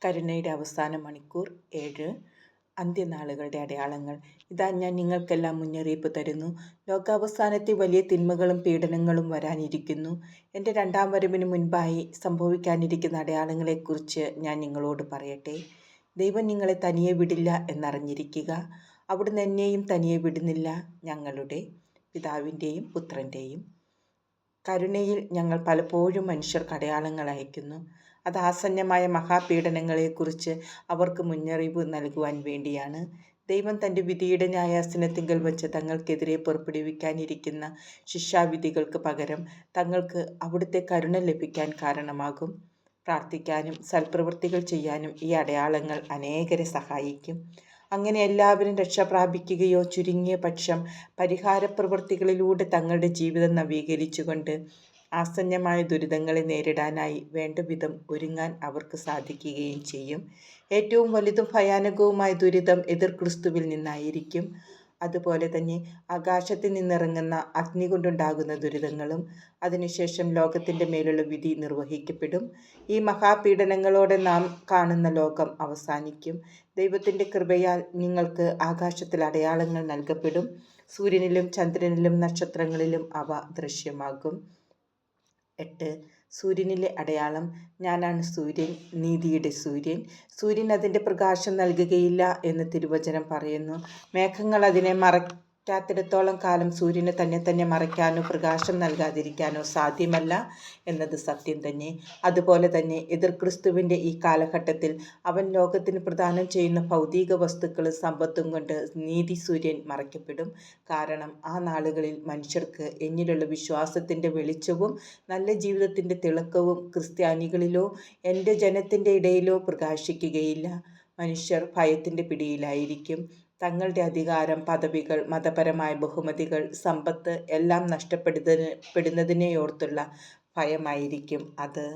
കരുണയുടെ അവസാന മണിക്കൂർ 7 അന്ത്യനാളുകളുടെ അടയാളങ്ങൾ. ഇതാ ഞാൻ നിങ്ങൾക്കെല്ലാം മുന്നറിയിപ്പ് തരുന്നു. ലോകാവസാനത്തിൽ വലിയ തിന്മകളും പീഡനങ്ങളും വരാനിരിക്കുന്നു. എൻ്റെ രണ്ടാം വരവിന് മുൻപായി സംഭവിക്കാനിരിക്കുന്ന അടയാളങ്ങളെക്കുറിച്ച് ഞാൻ നിങ്ങളോട് പറയട്ടെ. ദൈവം നിങ്ങളെ തനിയെ വിടില്ല എന്നറിഞ്ഞിരിക്കുക. അവിടുന്ന് എന്നെയും തനിയെ വിടുന്നില്ല. ഞങ്ങളുടെ പിതാവിൻ്റെയും പുത്രൻ്റെയും കരുണയിൽ ഞങ്ങൾ പലപ്പോഴും മനുഷ്യർക്ക് അടയാളങ്ങൾ അയക്കുന്നു. അത് ആസന്നമായ മഹാപീഡനങ്ങളെക്കുറിച്ച് അവർക്ക് മുന്നറിയിപ്പ് നൽകുവാൻ വേണ്ടിയാണ്. ദൈവം തൻ്റെ വിധിയുടെ ന്യായാസനത്തിങ്കൽ വച്ച് തങ്ങൾക്കെതിരെ പുറപ്പെടുവിക്കാനിരിക്കുന്ന ശിക്ഷാവിധികൾക്ക് പകരം തങ്ങൾക്ക് അവിടുത്തെ കരുണ ലഭിക്കാൻ കാരണമാകും. പ്രാർത്ഥിക്കാനും സൽപ്രവൃത്തികൾ ചെയ്യാനും ഈ അടയാളങ്ങൾ അനേകരെ സഹായിക്കും. അങ്ങനെ എല്ലാവരും രക്ഷ പ്രാപിക്കുകയോ ചുരുങ്ങിയ പക്ഷം പരിഹാരപ്രവൃത്തികളിലൂടെ തങ്ങളുടെ ജീവിതം നവീകരിച്ചുകൊണ്ട് ആസന്നമായ ദുരിതങ്ങളെ നേരിടാനായി വേണ്ട വിധം ഒരുങ്ങാൻ അവർക്ക് സാധിക്കുകയും ചെയ്യും. ഏറ്റവും വലുതും ഭയാനകവുമായ ദുരിതം എതിർ ക്രിസ്തുവിൽ നിന്നായിരിക്കും. അതുപോലെ തന്നെ ആകാശത്തിൽ നിന്നിറങ്ങുന്ന അഗ്നി കൊണ്ടുണ്ടാകുന്ന ദുരിതങ്ങളും. അതിനുശേഷം ലോകത്തിൻ്റെ മേലുള്ള വിധി നിർവഹിക്കപ്പെടും. ഈ മഹാപീഡനങ്ങളോടെ നാം കാണുന്ന ലോകം അവസാനിക്കും. ദൈവത്തിൻ്റെ കൃപയാൽ നിങ്ങൾക്ക് ആകാശത്തിൽ അടയാളങ്ങൾ നൽകപ്പെടും. സൂര്യനിലും ചന്ദ്രനിലും നക്ഷത്രങ്ങളിലും അവ ദൃശ്യമാകും. 8 സൂര്യനിലെ അടയാളം. ഞാനാണ് സൂര്യൻ, നീതിയുടെ സൂര്യൻ. സൂര്യൻ അതിൻ്റെ പ്രകാശം നൽകുകയില്ല എന്ന് തിരുവചനം പറയുന്നു. മേഘങ്ങൾ അതിനെ മറയ്ക്കാത്തിടത്തോളം കാലം സൂര്യന് തന്നെ മറയ്ക്കാനോ പ്രകാശം നൽകാതിരിക്കാനോ സാധ്യമല്ല എന്നത് സത്യം തന്നെ. അതുപോലെ തന്നെ എതിർ ക്രിസ്തുവിൻ്റെ ഈ കാലഘട്ടത്തിൽ അവൻ ലോകത്തിന് പ്രദാനം ചെയ്യുന്ന ഭൗതിക വസ്തുക്കളും സമ്പത്തും കൊണ്ട് നീതി സൂര്യൻ മറയ്ക്കപ്പെടും. കാരണം ആ നാളുകളിൽ മനുഷ്യർക്ക് എന്നിലുള്ള വിശ്വാസത്തിൻ്റെ വെളിച്ചവും നല്ല ജീവിതത്തിൻ്റെ തിളക്കവും ക്രിസ്ത്യാനികളിലോ എൻ്റെ ജനത്തിൻ്റെ ഇടയിലോ പ്രകാശിക്കുകയില്ല. മനുഷ്യർ ഭയത്തിൻ്റെ പിടിയിലായിരിക്കും. തങ്ങളുടെ അധികാരം, പദവികൾ, മതപരമായ ബഹുമതികൾ, സമ്പത്ത് എല്ലാം നഷ്ടപ്പെടുന്നതിനെയോർത്തുള്ള ഭയമായിരിക്കും അത്.